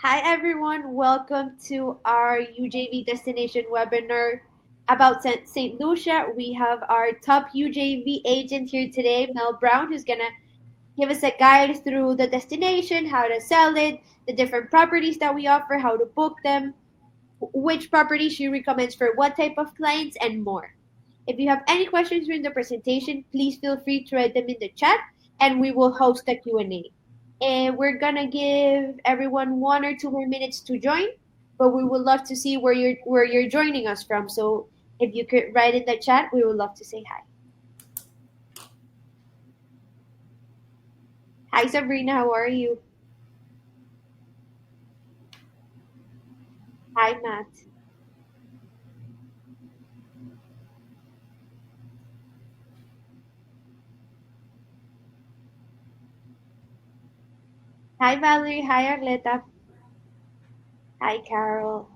Hi everyone, welcome to our UJV destination webinar about St. Lucia. We have our top UJV agent here today, Mel Brown, who's gonna give us a guide through the destination, how to sell it, the different properties that we offer, how to book them, which property she recommends for what type of clients, and more. If you have any questions during the presentation, please feel free to write them in the chat and we will host a Q&A. And we're gonna give everyone 1 or 2 more minutes to join, but we would love to see where you're joining us from. So if you could write in the chat, we would love to say hi. Hi Sabrina, how are you? Hi Matt. Hi Valerie, hi Arleta. Hi Carol.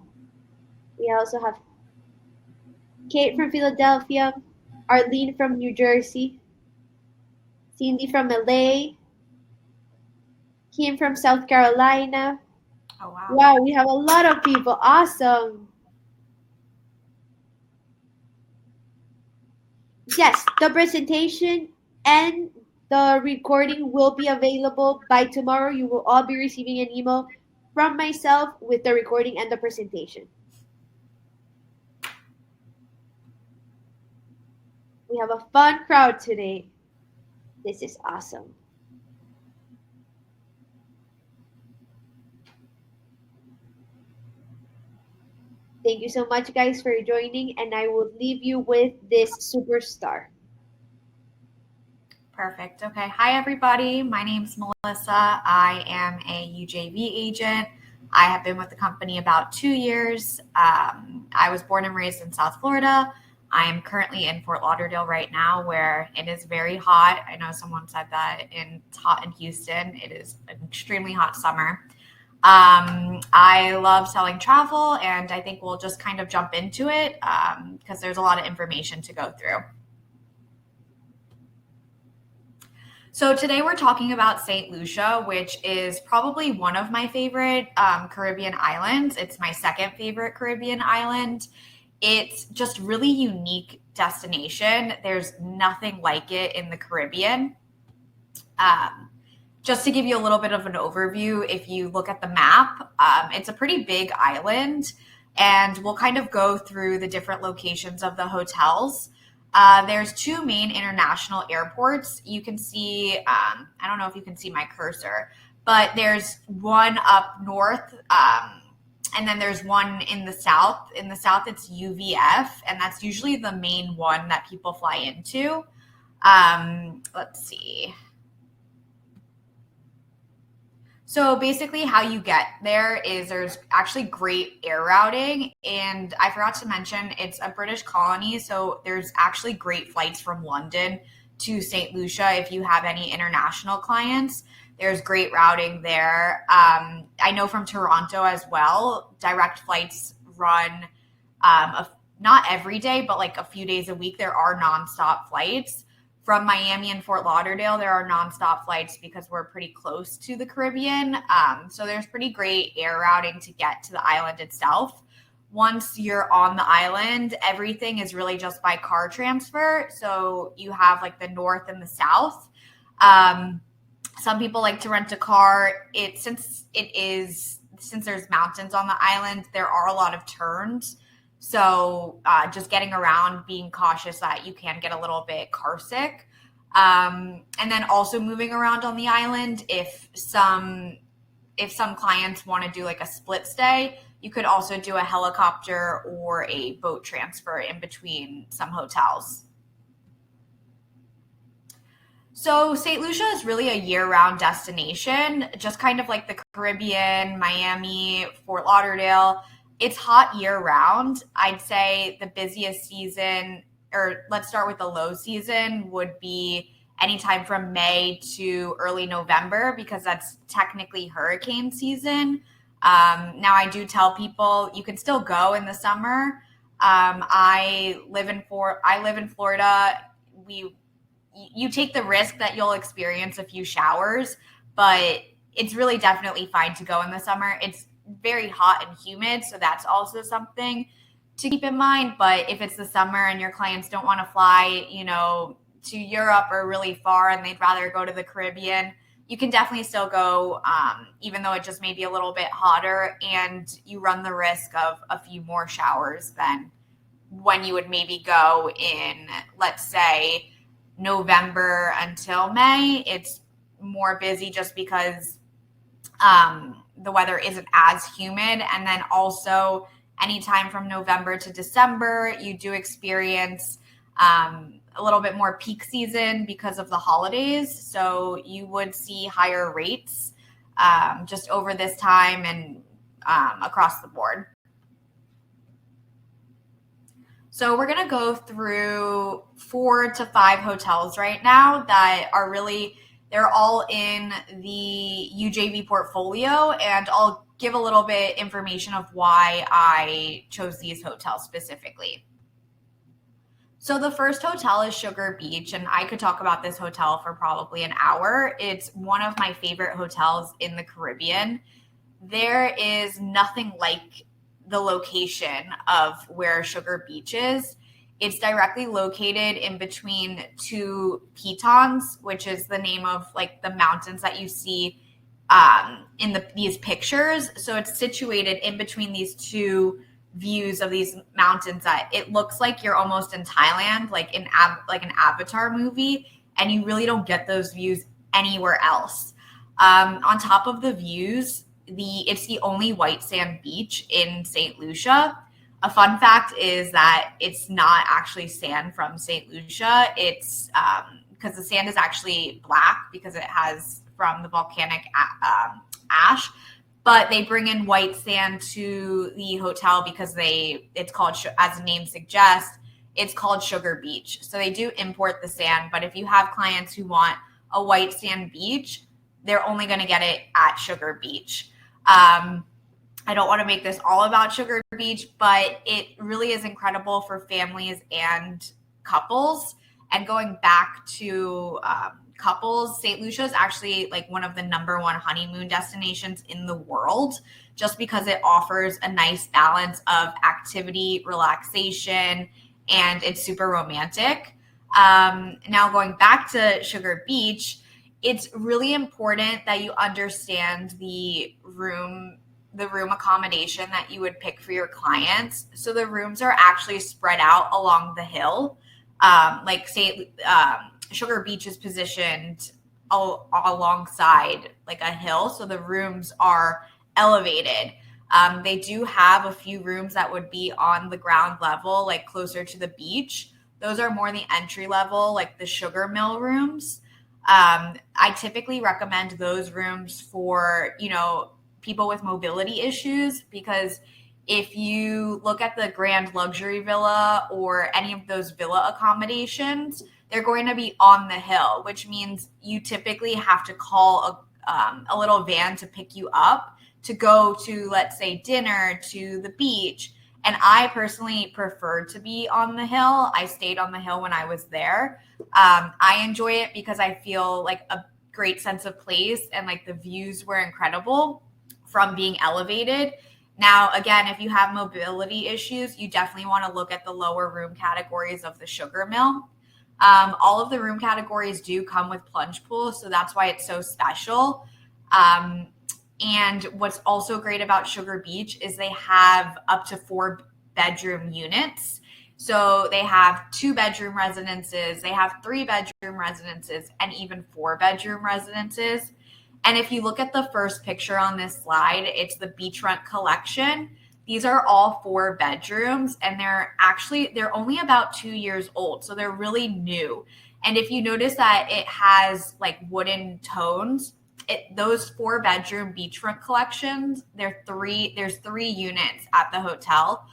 We also have Kate from Philadelphia, Arlene from New Jersey, Cindy from LA, Kim from South Carolina. Oh, wow. Wow, we have a lot of people. Awesome. Yes, the presentation and the recording will be available by tomorrow. You will all be receiving an email from myself with the recording and the presentation. We have a fun crowd today. This is awesome. Thank you so much, guys, for joining, and I will leave you with this superstar. Perfect. Okay. Hi, everybody. My name's Melissa. I am a UJV agent. I have been with the company about 2 years. I was born and raised in South Florida. I am currently in Fort Lauderdale right now, where it is very hot. I know someone said that it's hot in Houston. It is an extremely hot summer. I love selling travel, and I think we'll just kind of jump into it because there's a lot of information to go through. So today we're talking about St. Lucia, which is probably one of my favorite Caribbean islands. It's my second favorite Caribbean island. It's just really unique destination. There's nothing like it in the Caribbean. Just to give you a little bit of an overview, if you look at the map, it's a pretty big island, and we'll kind of go through the different locations of the hotels. There's two main international airports. You can see, I don't know if you can see my cursor, but there's one up north, and then there's one in the south. In the south, it's UVF, and that's usually the main one that people fly into. Let's see. So basically how you get there is there's actually great air routing. And I forgot to mention, it's a British colony. So there's actually great flights from London to St. Lucia if you have any international clients. There's great routing there. I know from Toronto as well, direct flights run not every day, but like a few days a week. There are nonstop flights. From Miami and Fort Lauderdale, there are nonstop flights because we're pretty close to the Caribbean. So there's pretty great air routing to get to the island itself. Once you're on the island, everything is really just by car transfer. So you have like the north and the south. Some people like to rent a car. Since there's mountains on the island, there are a lot of turns. So just getting around, being cautious that you can get a little bit car sick. And then also moving around on the island, if some clients want to do like a split stay, you could also do a helicopter or a boat transfer in between some hotels. So St. Lucia is really a year-round destination, just kind of like the Caribbean, Miami, Fort Lauderdale. It's hot year-round. I'd say the busiest season, or let's start with the low season, would be anytime from May to early November because that's technically hurricane season. Now, I do tell people you can still go in the summer. I live in Florida. You take the risk that you'll experience a few showers, but it's really definitely fine to go in the summer. It's very hot and humid, so that's also something to keep in mind. But if it's the summer and your clients don't want to fly, to Europe or really far and they'd rather go to the Caribbean, you can definitely still go, even though it just may be a little bit hotter, and you run the risk of a few more showers than when you would maybe go in, let's say, November until May. It's more busy just because the weather isn't as humid. And then also anytime from November to December, you do experience a little bit more peak season because of the holidays. So you would see higher rates just over this time and across the board. So we're going to go through 4 to 5 hotels right now that are really, they're all in the UJV portfolio, and I'll give a little bit information of why I chose these hotels specifically. So the first hotel is Sugar Beach, and I could talk about this hotel for probably an hour. It's one of my favorite hotels in the Caribbean. There is nothing like the location of where Sugar Beach is. It's directly located in between 2 pitons, which is the name of like the mountains that you see in these pictures. So it's situated in between these 2 views of these mountains that it looks like you're almost in Thailand, like an Avatar movie, and you really don't get those views anywhere else. On top of the views, it's the only white sand beach in St. Lucia. A fun fact is that it's not actually sand from St. Lucia. It's because the sand is actually black because it has from the volcanic ash. But they bring in white sand to the hotel because it's called, as the name suggests, it's called Sugar Beach. So they do import the sand. But if you have clients who want a white sand beach, they're only going to get it at Sugar Beach. I don't want to make this all about Sugar Beach, but it really is incredible for families and couples. And going back to couples, St. Lucia is actually like one of the #1 honeymoon destinations in the world, just because it offers a nice balance of activity, relaxation, and it's super romantic. Now going back to Sugar Beach, it's really important that you understand the room accommodation that you would pick for your clients. So the rooms are actually spread out along the hill. Like say Sugar Beach is positioned alongside like a hill, so the rooms are elevated. They do have a few rooms that would be on the ground level, like closer to the beach. Those are more the entry level, like the sugar mill rooms. I typically recommend those rooms for, people with mobility issues, because if you look at the Grand Luxury Villa or any of those villa accommodations, they're going to be on the hill, which means you typically have to call a little van to pick you up to go to, let's say, dinner, to the beach. And I personally prefer to be on the hill. I stayed on the hill when I was there. I enjoy it because I feel like a great sense of place, and like the views were incredible from being elevated. Now, again, if you have mobility issues, you definitely want to look at the lower room categories of the sugar mill. All of the room categories do come with plunge pools, so that's why it's so special. And what's also great about Sugar Beach is they have up to 4 bedroom units. So they have 2-bedroom residences, they have 3-bedroom residences, and even 4-bedroom residences. And if you look at the first picture on this slide, it's the beachfront collection. These are all 4 bedrooms, and they're only about 2 years old. So they're really new. And if you notice that it has like wooden tones, those 4-bedroom beachfront collections, there's 3 units at the hotel.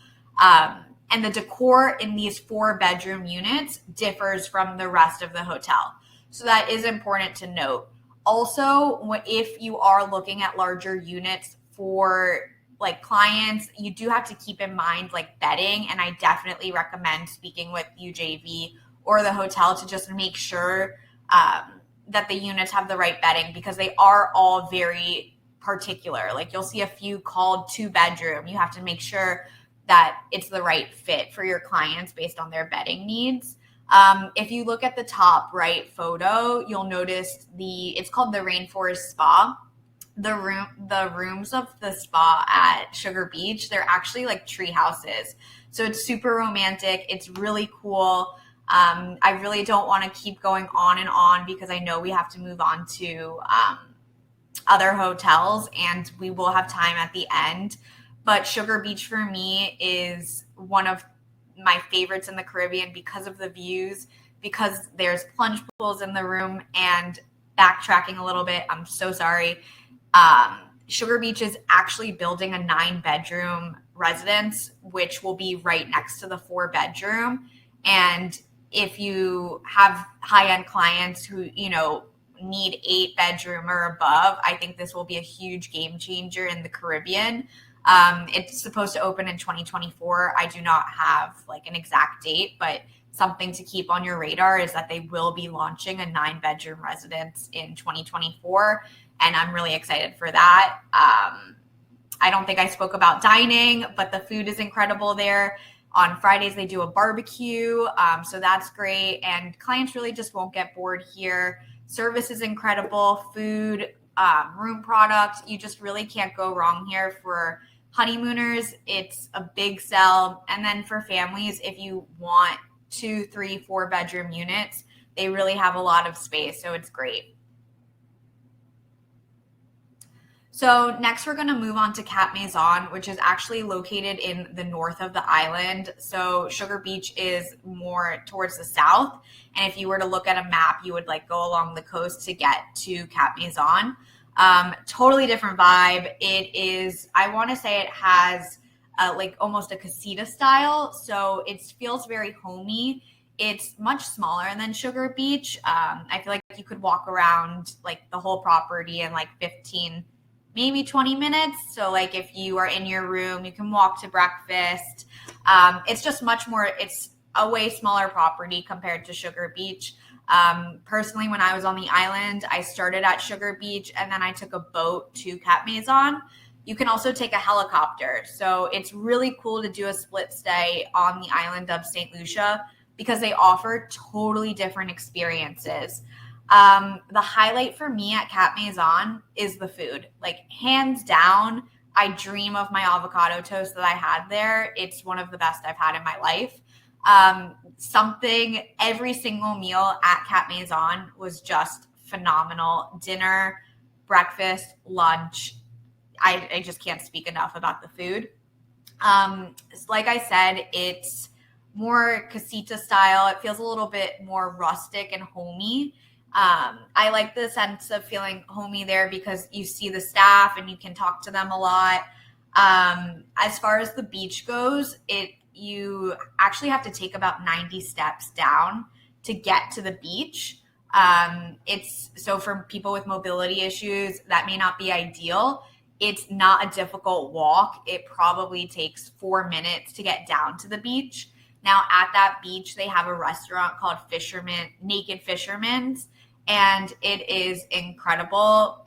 And the decor in these 4-bedroom units differs from the rest of the hotel. So that is important to note. Also, if you are looking at larger units for like clients, you do have to keep in mind like bedding. And I definitely recommend speaking with UJV or the hotel to just make sure that the units have the right bedding, because they are all very particular. Like you'll see a few called 2-bedroom. You have to make sure that it's the right fit for your clients based on their bedding needs. If you look at the top right photo, you'll notice it's called the Rainforest Spa. The rooms of the spa at Sugar Beach, they're actually like tree houses. So it's super romantic. It's really cool. I really don't want to keep going on and on because I know we have to move on to other hotels and we will have time at the end. But Sugar Beach for me is one of my favorites in the Caribbean because of the views, because there's plunge pools in the room. And backtracking a little bit, I'm so sorry. Sugar Beach is actually building a 9-bedroom residence, which will be right next to the 4-bedroom. And if you have high-end clients who, need 8-bedroom or above, I think this will be a huge game changer in the Caribbean. It's supposed to open in 2024. I do not have like an exact date, but something to keep on your radar is that they will be launching a 9-bedroom residence in 2024. And I'm really excited for that. I don't think I spoke about dining, but the food is incredible there. On Fridays, they do a barbecue. So that's great. And clients really just won't get bored here. Service is incredible. Food, room product. You just really can't go wrong here for honeymooners. It's a big sell. And then for families, if you want 2, 3, 4-bedroom units, they really have a lot of space. So it's great. So next we're going to move on to Cap Maison, which is actually located in the north of the island. So Sugar Beach is more towards the south. And if you were to look at a map, you would like go along the coast to get to Cap Maison. Totally different vibe. It is, I want to say it has like almost a casita style. So it feels very homey. It's much smaller than Sugar Beach. I feel like you could walk around like the whole property in like 15 maybe 20 minutes. So like if you are in your room, you can walk to breakfast. It's just much more, it's a way smaller property compared to Sugar Beach. Personally, when I was on the island, I started at Sugar Beach and then I took a boat to Cap Maison. You can also take a helicopter. So it's really cool to do a split stay on the island of St. Lucia because they offer totally different experiences. The highlight for me at Cap Maison is the food. Like hands down, I dream of my avocado toast that I had there. It's one of the best I've had in my life. Every single meal at Cap Maison was just phenomenal. Dinner, breakfast, lunch. I just can't speak enough about the food. Like I said, it's more casita style. It feels a little bit more rustic and homey. I like the sense of feeling homey there because you see the staff and you can talk to them a lot. As far as the beach goes, you actually have to take about 90 steps down to get to the beach. So for people with mobility issues, that may not be ideal. It's not a difficult walk. It probably takes 4 minutes to get down to the beach. Now at that beach, they have a restaurant called Naked Fisherman's. And it is incredible,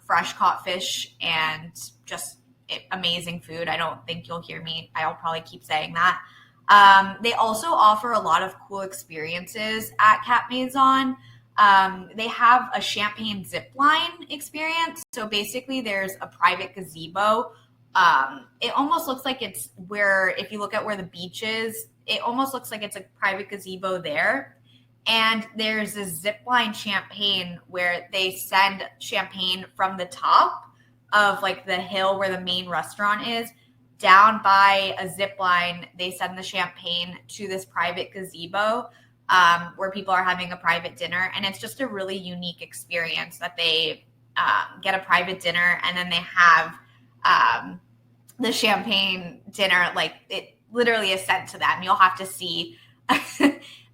fresh caught fish and just amazing food. I don't think you'll hear me. I'll probably keep saying that. They also offer a lot of cool experiences at Cap Maison. They have a champagne zip line experience. So basically there's a private gazebo. It almost looks like it's if you look at where the beach is, it almost looks like it's a private gazebo there. And there's a zipline champagne where they send champagne from the top of like the hill where the main restaurant is down by a zip line. They send the champagne to this private gazebo where people are having a private dinner. And it's just a really unique experience that they get a private dinner and then they have the champagne dinner. Like it literally is sent to them. You'll have to see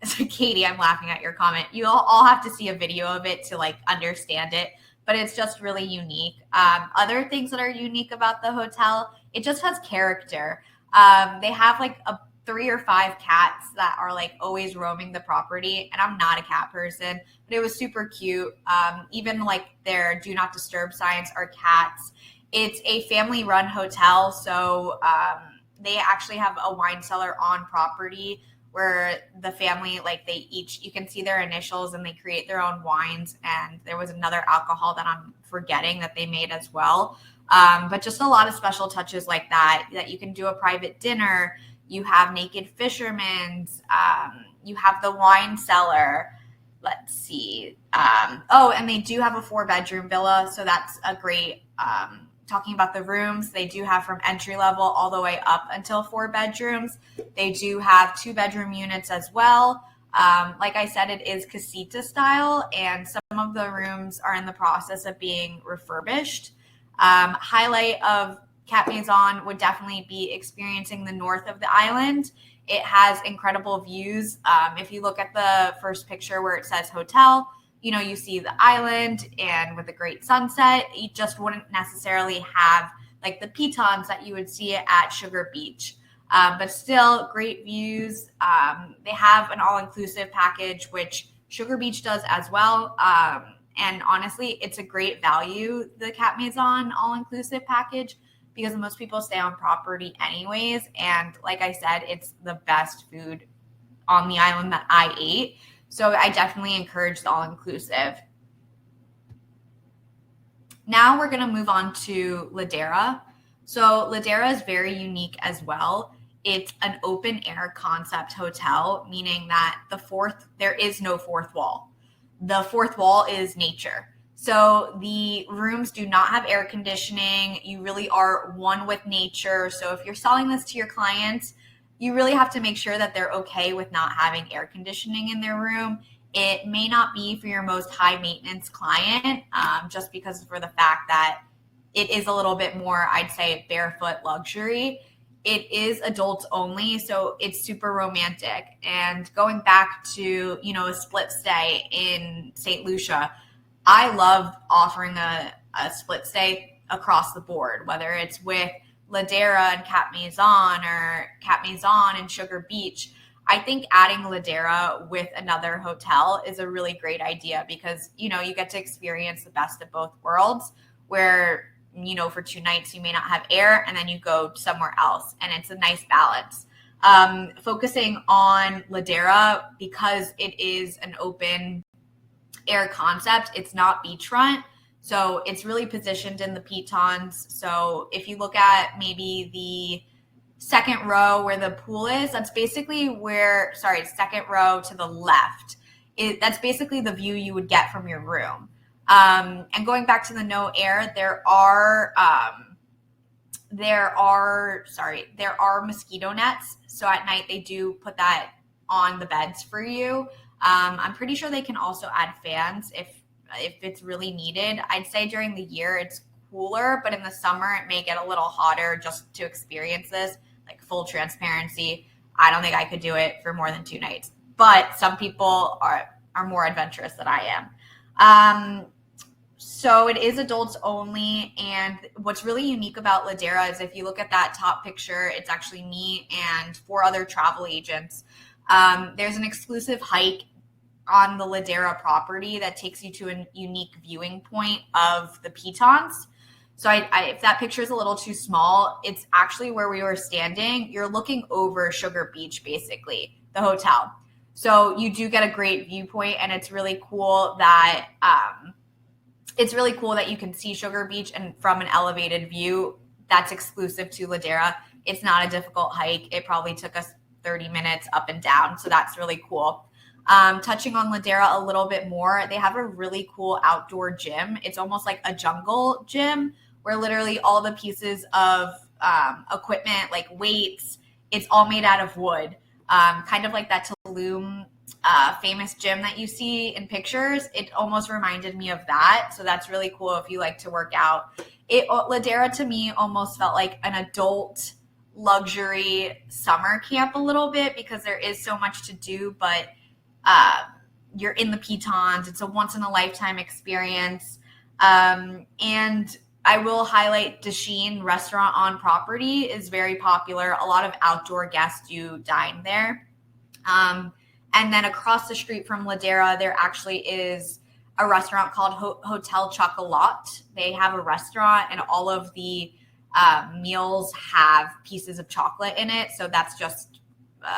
So Katie, I'm laughing at your comment. You all have to see a video of it to like understand it, but it's just really unique. Other things that are unique about the hotel, it just has character. They have like a 3 or 5 cats that are like always roaming the property, and I'm not a cat person, but it was super cute. Even like their do not disturb signs are cats. It's a family run hotel, so they actually have a wine cellar on property where the family, like they each, you can see their initials and they create their own wines. And there was another alcohol that I'm forgetting that they made as well. But just a lot of special touches like that you can do a private dinner. You have naked fishermen's, you have the wine cellar. Let's see. And they do have a 4-bedroom villa. So that's a great, talking about the rooms, they do have from entry level all the way up until 4 bedrooms. They do have 2-bedroom units as well. Like I said, it is casita style, and some of the rooms are in the process of being refurbished. Highlight of Cap Maison would definitely be experiencing the north of the island. It has incredible views. If you look at the first picture where it says hotel, you see the island and with a great sunset. You just wouldn't necessarily have like the pitons that you would see at Sugar Beach. But still great views. They have an all-inclusive package, which Sugar Beach does as well. And honestly, it's a great value, the Cap Maison all-inclusive package, because most people stay on property anyways. And like I said, it's the best food on the island that I ate. So I definitely encourage the all-inclusive. Now we're going to move on to Ladera. So Ladera is very unique as well. It's an open air concept hotel, meaning that there is no fourth wall. The fourth wall is nature. So the rooms do not have air conditioning. You really are one with nature. So if you're selling this to your clients, you really have to make sure that they're okay with not having air conditioning in their room. It may not be for your most high maintenance client, just because for the fact that it is a little bit more, I'd say, barefoot luxury. It is adults only, so it's super romantic. And going back to, a split stay in St. Lucia, I love offering a split stay across the board, whether it's with Ladera and Cap Maison or Cap Maison and Sugar Beach. I think adding Ladera with another hotel is a really great idea because, you get to experience the best of both worlds where, for 2 nights you may not have air and then you go somewhere else, and it's a nice balance. Focusing on Ladera because it is an open air concept, it's not beachfront. So it's really positioned in the pitons. So if you look at maybe the second row where the pool is, that's basically second row to the left. That's basically the view you would get from your room. And going back to the no air, there are mosquito nets. So at night they do put that on the beds for you. I'm pretty sure they can also add fans if it's really needed. I'd say during the year it's cooler, but in the summer it may get a little hotter just to experience this. Like, full transparency, I don't think I could do it for more than 2 nights. But some people are more adventurous than I am. So it is adults only. And what's really unique about Ladera is if you look at that top picture, it's actually me and 4 other travel agents. There's an exclusive hike on the Ladera property that takes you to a unique viewing point of the pitons. So if that picture is a little too small, it's actually where we were standing. You're looking over Sugar Beach, basically, the hotel. So you do get a great viewpoint, and it's really cool that you can see Sugar Beach and from an elevated view. That's exclusive to Ladera. It's not a difficult hike. It probably took us 30 minutes up and down. So that's really cool. Touching on Ladera a little bit more, they have a really cool outdoor gym. It's almost like a jungle gym where literally all the pieces of equipment, like weights, it's all made out of wood. Kind of like that Tulum famous gym that you see in pictures. It almost reminded me of that. So that's really cool if you like to work out. Ladera to me almost felt like an adult luxury summer camp a little bit because there is so much to do, but you're in the pitons. It's a once in a lifetime experience. And I will highlight Dasheen Restaurant on Property is very popular. A lot of outdoor guests do dine there. And then across the street from Ladera, there actually is a restaurant called Hotel Chocolat. They have a restaurant, and all of the meals have pieces of chocolate in it. So that's just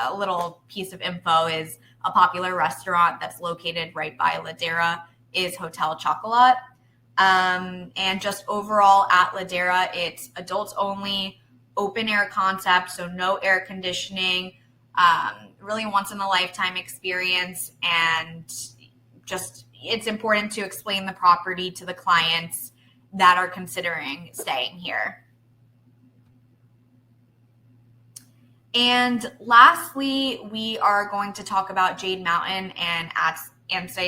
a little piece of info. Is a popular restaurant that's located right by Ladera is Hotel Chocolat. And just overall at Ladera, it's adults only, open air concept, so no air conditioning, really once in a lifetime experience. And just, it's important to explain the property to the clients that are considering staying here. And lastly, we are going to talk about Jade Mountain and Anse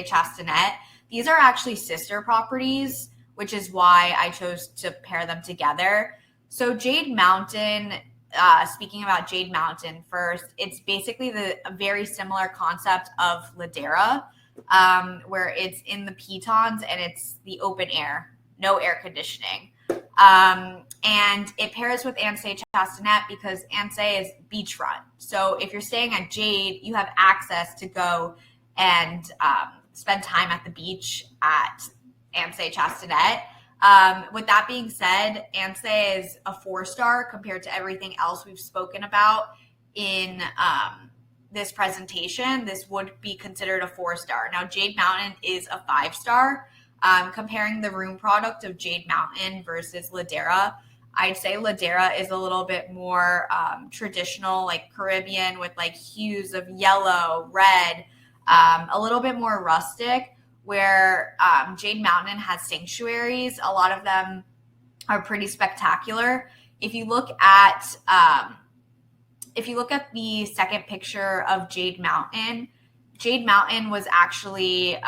Chastanet. These are actually sister properties, which is why I chose to pair them together. So Jade Mountain, speaking about Jade Mountain first, it's basically a very similar concept of Ladera, where it's in the pitons and it's the open air, no air conditioning. And it pairs with Anse Chastanet because Anse is beachfront. So if you're staying at Jade, you have access to go and spend time at the beach at Anse Chastanet. With that being said, Anse is a 4-star compared to everything else we've spoken about in this presentation. This would be considered a 4-star. Now, Jade Mountain is a 5-star. Comparing the room product of Jade Mountain versus Ladera, I'd say Ladera is a little bit more traditional, like Caribbean, with like hues of yellow, red, a little bit more rustic, where Jade Mountain has sanctuaries. A lot of them are pretty spectacular. If you look at the second picture of Jade Mountain was actually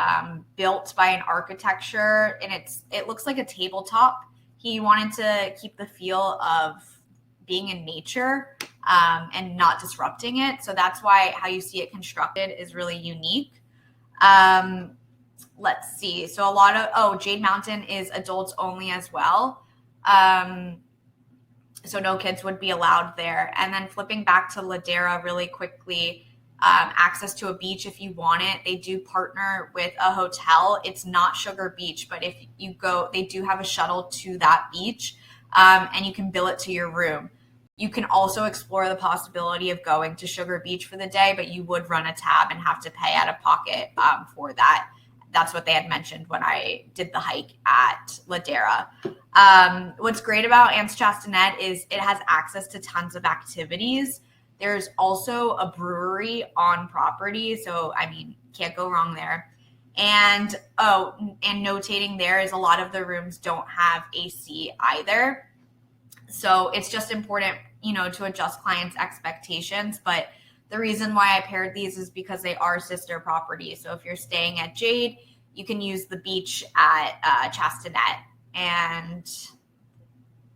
built by an architecture, and it looks like a tabletop. He wanted to keep the feel of being in nature and not disrupting it. So that's why how you see it constructed is really unique. Let's see. So Jade Mountain is adults only as well. So no kids would be allowed there. And then flipping back to Ladera really quickly, access to a beach if you want it. They do partner with a hotel. It's not Sugar Beach, but if you go, they do have a shuttle to that beach, and you can bill it to your room. You can also explore the possibility of going to Sugar Beach for the day, but you would run a tab and have to pay out of pocket for that. That's what they had mentioned when I did the hike at Ladera. What's great about Anse Chastanet is it has access to tons of activities. There's also a brewery on property, so I mean, can't go wrong there. And notating there is a lot of the rooms don't have AC either. So it's just important, to adjust clients' expectations. But the reason why I paired these is because they are sister properties. So if you're staying at Jade, you can use the beach at Chastanet. And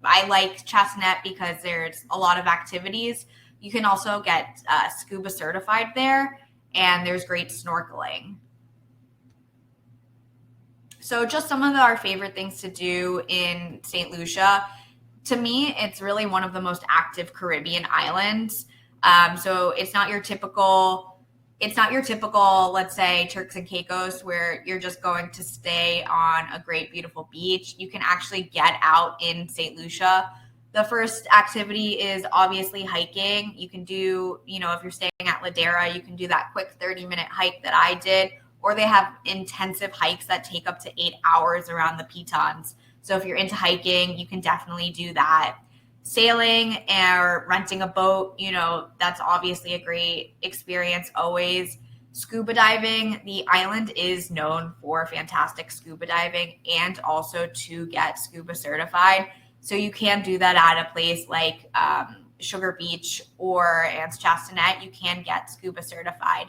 I like Chastanet because there's a lot of activities. You can also get scuba certified there, and there's great snorkeling. So just some of our favorite things to do in St. Lucia. To me, it's really one of the most active Caribbean islands. So it's not your typical, let's say, Turks and Caicos, where you're just going to stay on a great, beautiful beach. You can actually get out in St. Lucia. The first activity is obviously hiking. You can do, if you're staying at Ladera, you can do that quick 30-minute hike that I did, or they have intensive hikes that take up to 8 hours around the pitons. So if you're into hiking, you can definitely do that. Sailing or renting a boat, that's obviously a great experience always. Scuba diving, the island is known for fantastic scuba diving and also to get scuba certified. So you can do that at a place like Sugar Beach or Anse Chastanet. You can get scuba certified.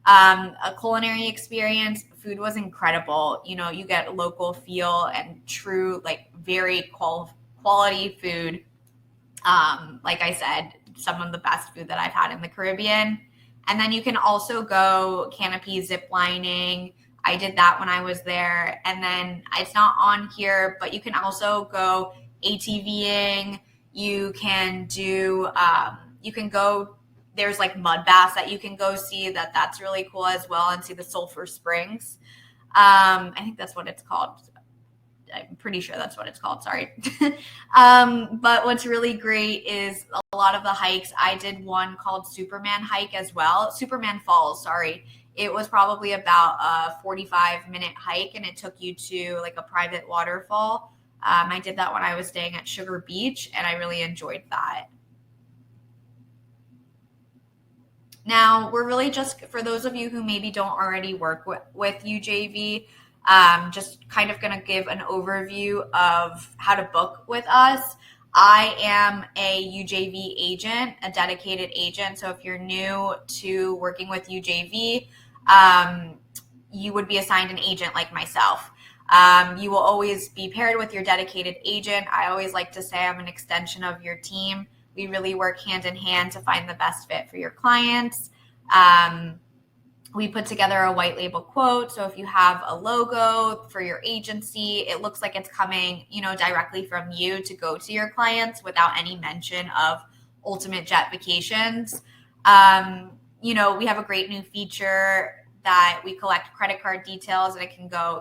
A culinary experience, food was incredible. You get local feel and true, like very quality food. Like I said, some of the best food that I've had in the Caribbean. And then you can also go canopy zip lining. I did that when I was there. And then it's not on here, but you can also go ATVing. You can do, you can go, there's like mud baths that you can go see. That's really cool as well, and see the Sulphur Springs. I think that's what it's called. I'm pretty sure that's what it's called. Sorry. But what's really great is a lot of the hikes. I did one called Superman hike as well. Superman Falls, sorry. It was probably about a 45-minute hike, and it took you to like a private waterfall. I did that when I was staying at Sugar Beach, and I really enjoyed that. Now, we're really just, for those of you who maybe don't already work with UJV, just kind of going to give an overview of how to book with us. I am a UJV agent, a dedicated agent. So if you're new to working with UJV, you would be assigned an agent like myself. You will always be paired with your dedicated agent. I always like to say I'm an extension of your team. We really work hand in hand to find the best fit for your clients. We put together a white label quote. So if you have a logo for your agency, it looks like it's coming, directly from you to go to your clients without any mention of Ultimate Jet Vacations. We have a great new feature that we collect credit card details, and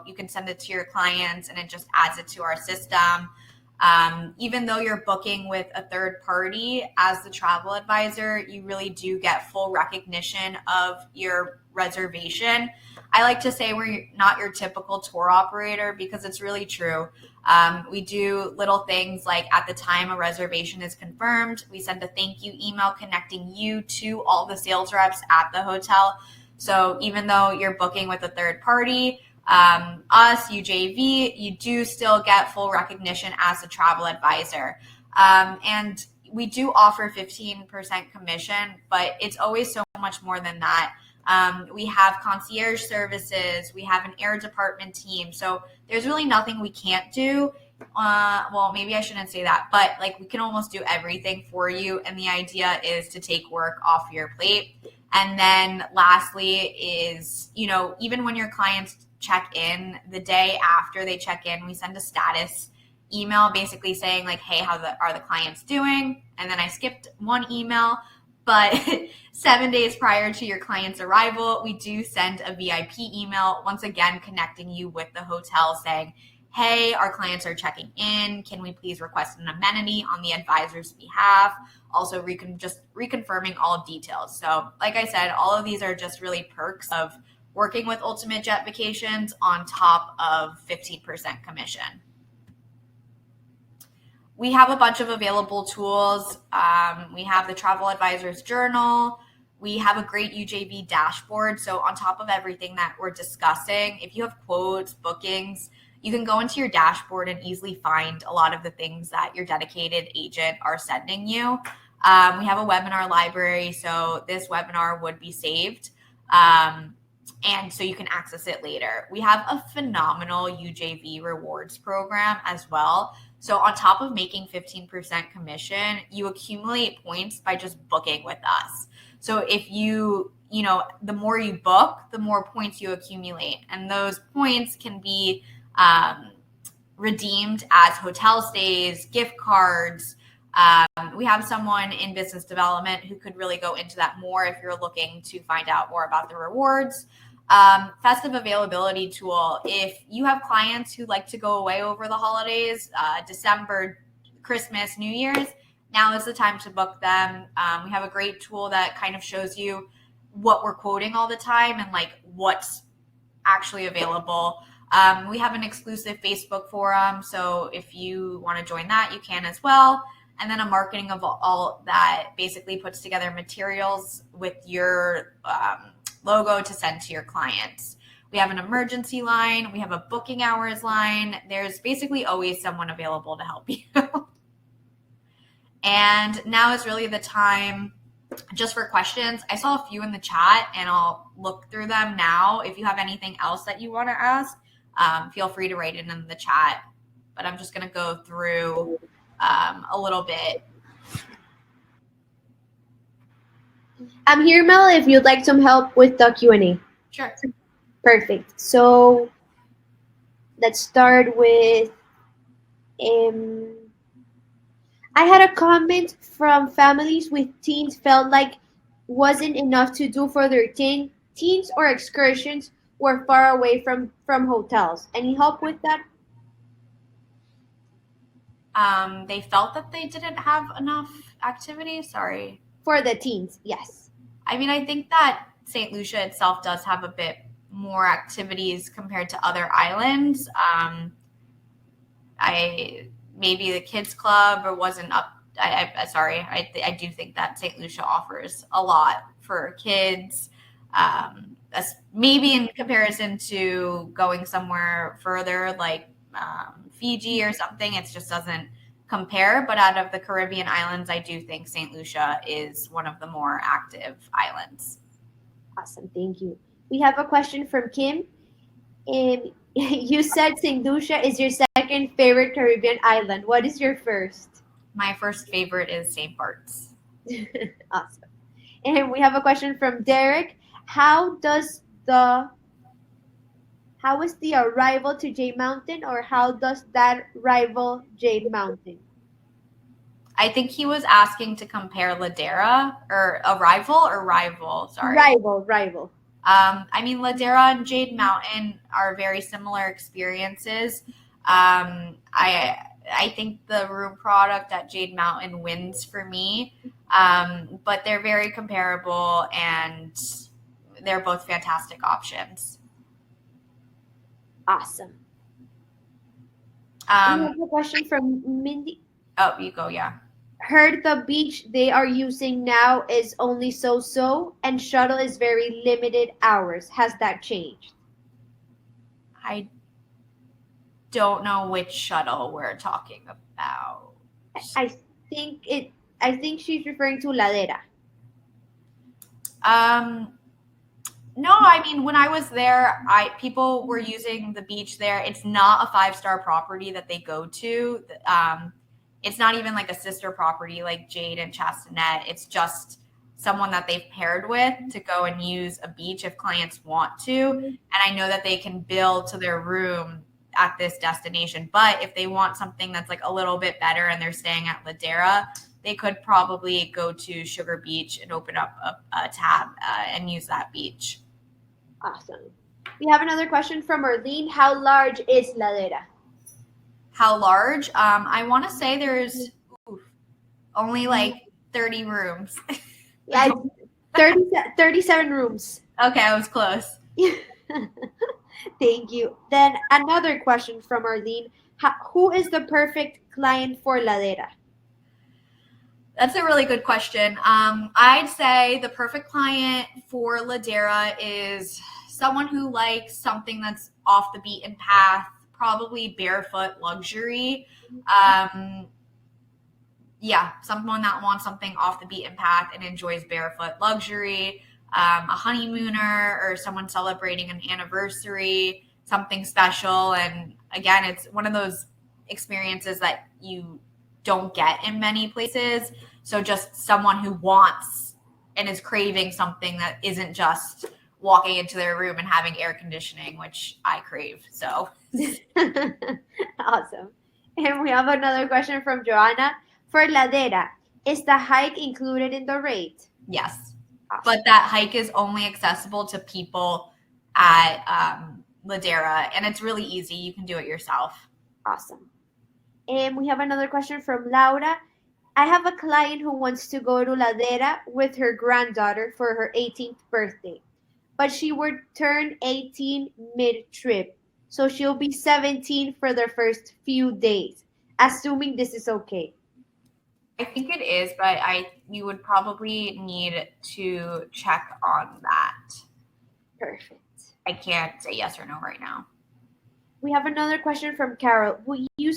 you can send it to your clients, and it just adds it to our system. Even though you're booking with a third party as the travel advisor, you really do get full recognition of your reservation. I like to say we're not your typical tour operator, because it's really true. We do little things like at the time a reservation is confirmed, we send a thank you email connecting you to all the sales reps at the hotel. So even though you're booking with a third party, us, UJV, you do still get full recognition as a travel advisor. And we do offer 15% commission, but it's always so much more than that. We have concierge services. We have an air department team. So there's really nothing we can't do. Well, maybe I shouldn't say that, but like we can almost do everything for you. And the idea is to take work off your plate. And then lastly is, even when your clients check in, the day after they check in, we send a status email basically saying like, hey, are the clients doing? And then I skipped one email, but 7 days prior to your client's arrival, we do send a VIP email, once again connecting you with the hotel saying, hey, our clients are checking in. Can we please request an amenity on the advisor's behalf? Also, just reconfirming all details. So like I said, all of these are just really perks of working with Ultimate Jet Vacations on top of 15% commission. We have a bunch of available tools. We have the Travel Advisor's Journal. We have a great UJV dashboard. So on top of everything that we're discussing, if you have quotes, bookings, you can go into your dashboard and easily find a lot of the things that your dedicated agent are sending you. We have a webinar library, so this webinar would be saved. And so you can access it later. We have a phenomenal UJV rewards program as well. So on top of making 15% commission, you accumulate points by just booking with us. So if the more you book, the more points you accumulate. And those points can be redeemed as hotel stays, gift cards. We have someone in business development who could really go into that more if you're looking to find out more about the rewards. Festive availability tool. If you have clients who like to go away over the holidays, December, Christmas, New Year's, now is the time to book them. We have a great tool that kind of shows you what we're quoting all the time and like what's actually available. We have an exclusive Facebook forum, so if you want to join that, you can as well. And then a marketing of all that basically puts together materials with your logo to send to your clients. We have an emergency line. We have a booking hours line. There's basically always someone available to help you. And now is really the time just for questions. I saw a few in the chat and I'll look through them now. If you have anything else that you want to ask, feel free to write it in the chat. But I'm just going to go through a little bit. I'm here, Mel, if you'd like some help with the Q&A. Sure. Perfect. So let's start with um, I had a comment from families with teens felt like wasn't enough to do for their teens or excursions were far away from hotels. Any help with that They felt that they didn't have enough activity. Sorry. for the teens? Yes. I mean, I think that St. Lucia itself does have a bit more activities compared to other islands. I maybe the kids club or wasn't up. Sorry, I do think that St. Lucia offers a lot for kids. Maybe in comparison to going somewhere further like Fiji or something, it just doesn't compare. But out of the Caribbean islands, I do think St. Lucia is one of the more active islands. Awesome. Thank you. We have a question from Kim. You said St. Lucia is your second favorite Caribbean island. What is your first? My first favorite is St. Bart's. Awesome. And we have a question from Derek. How does the how is the arrival to Jade Mountain, or how does that rival Jade Mountain? I think he was asking to compare Ladera or rival. Sorry. Rival. I mean, Ladera and Jade Mountain are very similar experiences. I think the room product at Jade Mountain wins for me, but they're very comparable and they're both fantastic options. Awesome. We have a question from Mindy. Oh, you go, yeah. Heard the beach they are using now is only so, and shuttle is very limited hours. Has that changed? I don't know which shuttle we're talking about. I I think she's referring to Ladera. No, I mean when I was there, people were using the beach there. It's not a 5-star property that they go to. It's not even like a sister property like Jade and Chastanet. It's just someone that they've paired with to go and use a beach if clients want to. And I know that they can bill to their room at this destination. But if they want something that's like a little bit better and they're staying at Ladera, they could probably go to Sugar Beach and open up a tab and use that beach. Awesome. We have another question from Arlene. How large is Ladera? How large? I want to say there's only like 30 rooms. Yeah, 37 rooms. Okay, I was close. Thank you. Then another question from Arlene. Who is the perfect client for Ladera? That's a really good question. I'd say the perfect client for Ladera is someone who likes something that's off the beaten path, probably barefoot luxury. Yeah, someone that wants something off the beaten path and enjoys barefoot luxury. A honeymooner or someone celebrating an anniversary, something special. And again, it's one of those experiences that you don't get in many places. So just someone who wants and is craving something that isn't just walking into their room and having air conditioning, which I crave. So awesome. And we have another question from Joanna. For Ladera, is the hike included in the rate? Yes. Awesome. But that hike is only accessible to people at Ladera, and it's really easy. You can do it yourself. Awesome. And we have another question from Laura. I have a client who wants to go to Ladera with her granddaughter for her 18th birthday, but she would turn 18 mid-trip, so she'll be 17 for the first few days, assuming this is okay. I think it is, but you would probably need to check on that. Perfect. I can't say yes or no right now. We have another question from Carol. Would you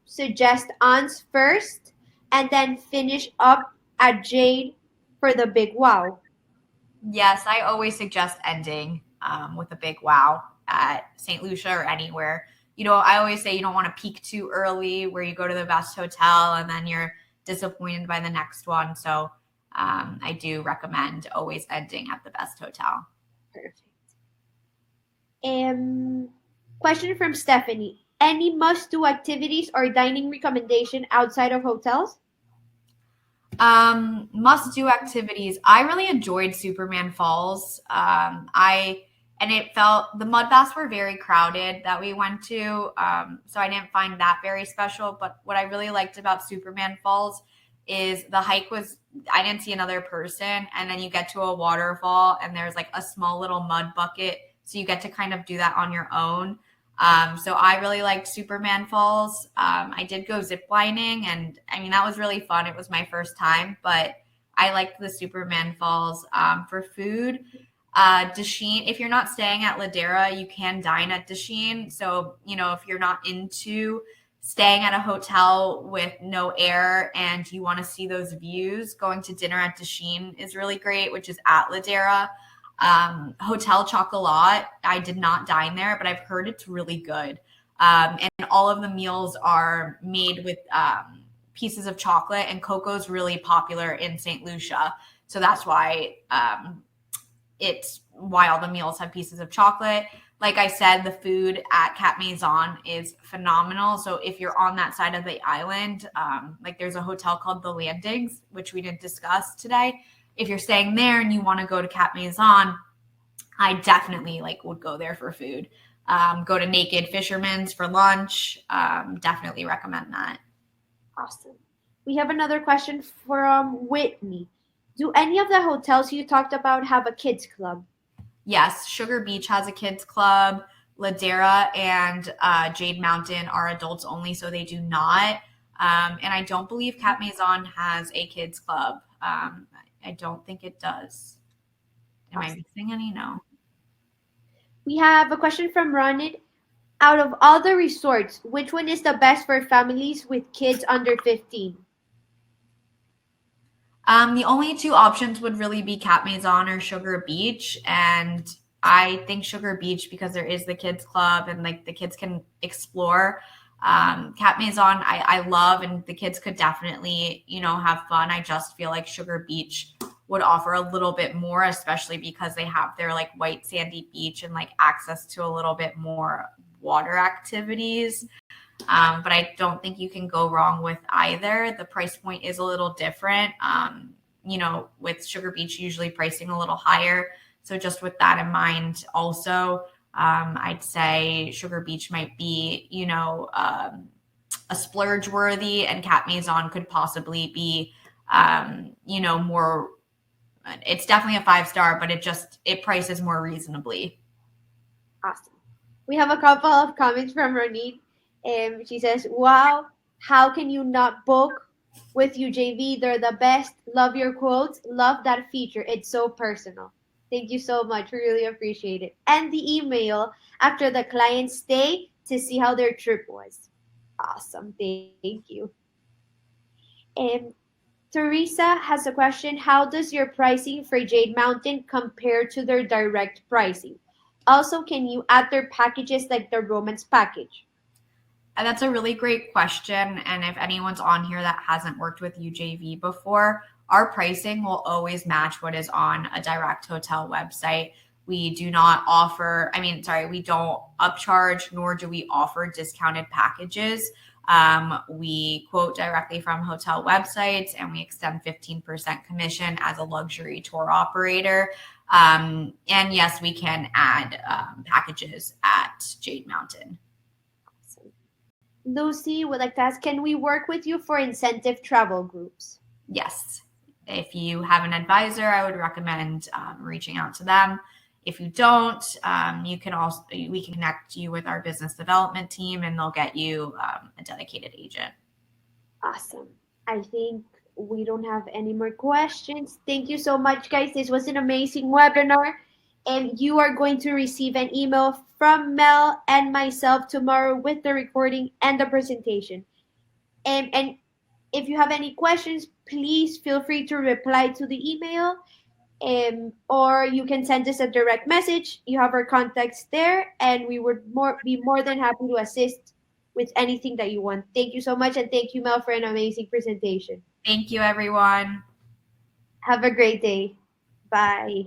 suggest aunts first and then finish up at Jade for the big wow? Yes, I always suggest ending with a big wow at St. Lucia or anywhere. I always say you don't want to peak too early where you go to the best hotel and then you're disappointed by the next one. So I do recommend always ending at the best hotel. Perfect. Um, Question from Stephanie. Any must-do activities or dining recommendation outside of hotels? Must do activities. I really enjoyed Superman Falls. And it felt the mud baths were very crowded that we went to. So I didn't find that very special. But what I really liked about Superman Falls is the hike was I didn't see another person, and then you get to a waterfall and there's like a small little mud bucket. So you get to kind of do that on your own. So I really liked Superman Falls. I did go zip lining, and I mean, that was really fun. It was my first time, but I liked the Superman Falls. For food, Dasheen, if you're not staying at Ladera, you can dine at Dasheen. So, if you're not into staying at a hotel with no air and you want to see those views, going to dinner at Dasheen is really great, which is at Ladera. Hotel Chocolat, I did not dine there, but I've heard it's really good. And all of the meals are made with pieces of chocolate, and cocoa's really popular in St. Lucia. So that's why it's why all the meals have pieces of chocolate. Like I said, the food at Cap Maison is phenomenal. So if you're on that side of the island, like there's a hotel called The Landings, which we didn't discuss today. If you're staying there and you want to go to Cap Maison, I definitely would go there for food. Go to Naked Fisherman's for lunch. Definitely recommend that. Awesome. We have another question from Whitney. Do any of the hotels you talked about have a kids club? Yes, Sugar Beach has a kids club. Ladera and Jade Mountain are adults only, so they do not. And I don't believe Cap Maison has a kids club. I don't think it does. Am I missing any? No. We have a question from Ronit. Out of all the resorts, which one is the best for families with kids under 15? The only two options would really be Cap Maison or Sugar Beach. And I think Sugar Beach because there is the kids club and the kids can explore. Cap Maison, I love, and the kids could definitely, have fun. I just feel like Sugar Beach would offer a little bit more, especially because they have their white sandy beach and access to a little bit more water activities. But I don't think you can go wrong with either. The price point is a little different. With Sugar Beach usually pricing a little higher. So just with that in mind, also, I'd say Sugar Beach might be, a splurge worthy, and Cap Maison could possibly be, more. It's definitely a 5-star, but it prices more reasonably. Awesome. We have a couple of comments from Ronit. She says, "Wow, how can you not book with UJV? They're the best. Love your quotes. Love that feature. It's so personal." Thank you so much. We really appreciate it. And the email after the client stay to see how their trip was. Awesome. Thank you. And Teresa has a question. How does your pricing for Jade Mountain compare to their direct pricing? Also, can you add their packages like the romance package? And that's a really great question. And if anyone's on here that hasn't worked with UJV before, our pricing will always match what is on a direct hotel website. We do not offer, we don't upcharge, nor do we offer discounted packages. We quote directly from hotel websites, and we extend 15% commission as a luxury tour operator. And yes, we can add packages at Jade Mountain. Lucy would like to ask, can we work with you for incentive travel groups? Yes. If you have an advisor, I would recommend reaching out to them. If you don't, we can connect you with our business development team, and they'll get you a dedicated agent. Awesome. I think we don't have any more questions. Thank you so much, guys. This was an amazing webinar. And you are going to receive an email from Mel and myself tomorrow with the recording and the presentation. And if you have any questions, please feel free to reply to the email, or you can send us a direct message. You have our contacts there, and we would be more than happy to assist with anything that you want. Thank you so much, and thank you, Mel, for an amazing presentation. Thank you, everyone. Have a great day. Bye.